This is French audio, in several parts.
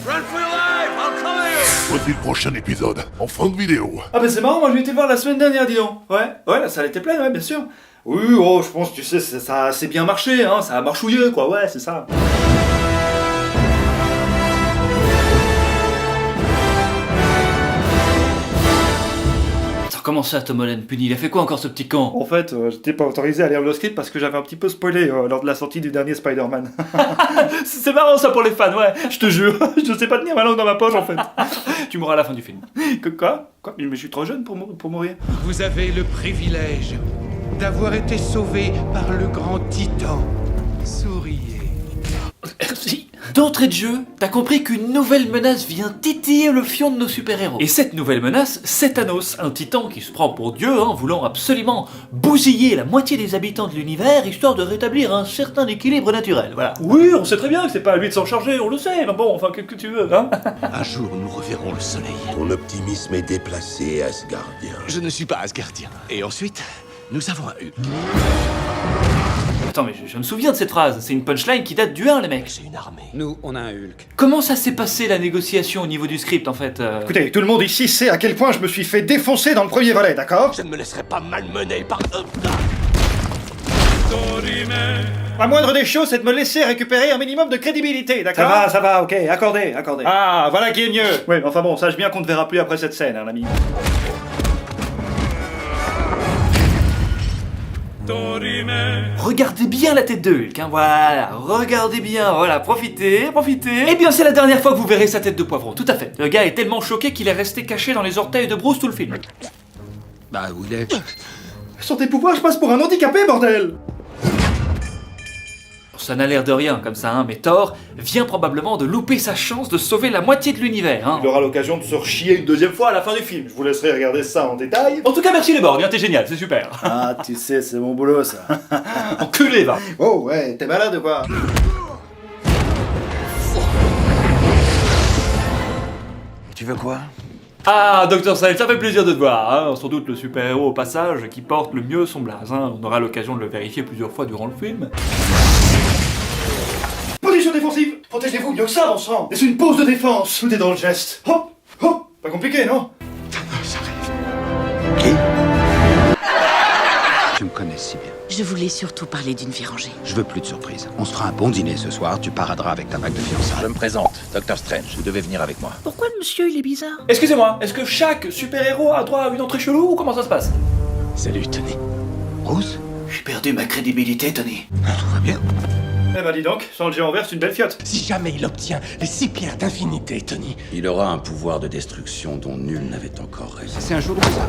Run for your life, I'll cover you! Voici le prochain épisode, en fin de vidéo. Ah bah c'est marrant, moi je été voir la semaine dernière, dis donc. Ouais, la salle était pleine, ouais, bien sûr. Oui, oh, je pense, tu sais, ça a assez bien marché, hein, ça a marchouillé, quoi, ouais, c'est ça. Comment ça, Tom Holland, puni? Il a fait quoi encore ce petit camp? En fait, j'étais pas autorisé à lire le script parce que j'avais un petit peu spoilé lors de la sortie du dernier Spider-Man. C'est marrant ça pour les fans, ouais, je te jure. Je sais pas tenir ma langue dans ma poche en fait. Tu mourras à la fin du film. Quoi? Mais je suis trop jeune pour mourir. Vous avez le privilège d'avoir été sauvé par le grand titan. Souriez. Merci. D'entrée de jeu, t'as compris qu'une nouvelle menace vient titiller le fion de nos super-héros. Et cette nouvelle menace, c'est Thanos, un titan qui se prend pour Dieu, voulant absolument bousiller la moitié des habitants de l'univers, histoire de rétablir un certain équilibre naturel, voilà. Oui, on sait très bien que c'est pas à lui de s'en charger, on le sait, mais bon, enfin, qu'est-ce que tu veux, hein? Un jour, nous reverrons le soleil. Ton optimisme est déplacé, Asgardien. Je ne suis pas Asgardien. Et ensuite, nous avons un Hulk. Attends, mais je me souviens de cette phrase, c'est une punchline qui date du 1, les mecs. C'est une armée. Nous, on a un Hulk. Comment ça s'est passé la négociation au niveau du script en fait Écoutez, tout le monde ici sait à quel point je me suis fait défoncer dans le premier volet, d'accord? Je ne me laisserai pas malmener par... La moindre des choses, c'est de me laisser récupérer un minimum de crédibilité, d'accord? Ça va, ok, accordé. Ah, voilà qui est mieux. Oui, mais enfin bon, sache bien qu'on ne verra plus après cette scène, hein, l'ami. Regardez bien la tête de Hulk, voilà, regardez bien, voilà, profitez. Eh bien, c'est la dernière fois que vous verrez sa tête de poivron, tout à fait. Le gars est tellement choqué qu'il est resté caché dans les orteils de Bruce tout le film. Bah, où il est? Sur tes pouvoirs, je passe pour un handicapé, bordel! Ça n'a l'air de rien comme ça, mais Thor vient probablement de louper sa chance de sauver la moitié de l'univers, Il aura l'occasion de se rechier une deuxième fois à la fin du film. Je vous laisserai regarder ça en détail. En tout cas, merci les Borg, t'es génial, c'est super. Ah, tu sais, c'est mon boulot, ça. Enculé, va. Oh, ouais, t'es malade ou quoi? Tu veux quoi? Ah, Dr. Strange, ça fait plaisir de te voir, sans doute le super-héros au passage qui porte le mieux son blaze, On aura l'occasion de le vérifier plusieurs fois durant le film. Position défensive! Protégez-vous mieux que ça, bon sang! Et c'est une pause de défense! Tout est dans le geste. Hop! Hop! Pas compliqué, non? Tu me connais si bien. Je voulais surtout parler d'une vie rangée. Je veux plus de surprises. On se fera un bon dîner ce soir, tu paraderas avec ta bague de fiançailles. Je me présente, Docteur Strange. Vous devez venir avec moi. Pourquoi le monsieur, il est bizarre? Excusez-moi, est-ce que chaque super-héros a droit à une entrée chelou ou comment ça se passe? Salut, Tony. Bruce? J'ai perdu ma crédibilité, Tony. Tout va bien? Eh ben dis donc, sans le géant vert, c'est une belle fiotte. Si jamais il obtient les 6 pierres d'infinité, Tony. Il aura un pouvoir de destruction dont nul n'avait encore rêvé. C'est un jeu de hasard.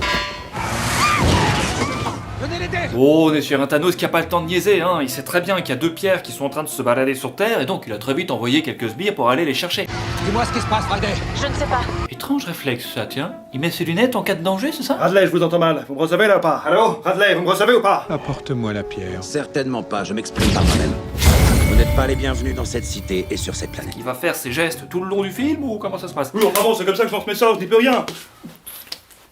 Oh, on est sur un Thanos qui a pas le temps de niaiser, Il sait très bien qu'il y a deux pierres qui sont en train de se balader sur Terre et donc il a très vite envoyé quelques sbires pour aller les chercher. Dis-moi ce qui se passe, Friday. Je ne sais pas. Étrange réflexe ça, tiens. Il met ses lunettes en cas de danger, c'est ça? Radley, je vous entends mal. Vous me recevez là ou pas? Allô? Radley, vous me recevez ou pas? Apporte-moi la pierre. Certainement pas, je m'exprime par moi-même. Vous n'êtes pas les bienvenus dans cette cité et sur cette planète. Il va faire ses gestes tout le long du film ou comment ça se passe? Oui, enfin bon, c'est comme ça que je lance mes sorts, je dis plus rien.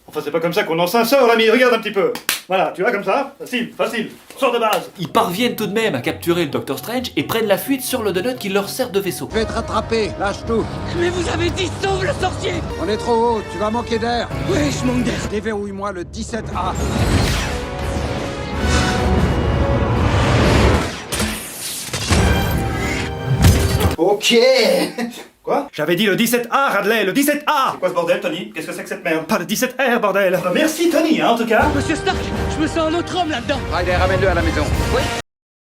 Enfin, c'est pas comme ça qu'on lance un sort, l'ami, regarde un petit peu. Voilà, tu vois, comme ça? Facile. Sort de base. Ils parviennent tout de même à capturer le Docteur Strange et prennent la fuite sur le donut qui leur sert de vaisseau. Je vais te rattraper, lâche tout. Mais vous avez dit sauve le sorcier! On est trop haut, tu vas manquer d'air. Oui, je manque d'air. Déverrouille-moi le 17A. Ok. Quoi? J'avais dit le 17A, Radley, le 17A! C'est quoi ce bordel, Tony? Qu'est-ce que c'est que cette merde? Pas le 17R, bordel! Bah, merci, Tony, en tout cas! Monsieur Stark, je me sens un autre homme là-dedans. Friday, ramène-le à la maison. Oui.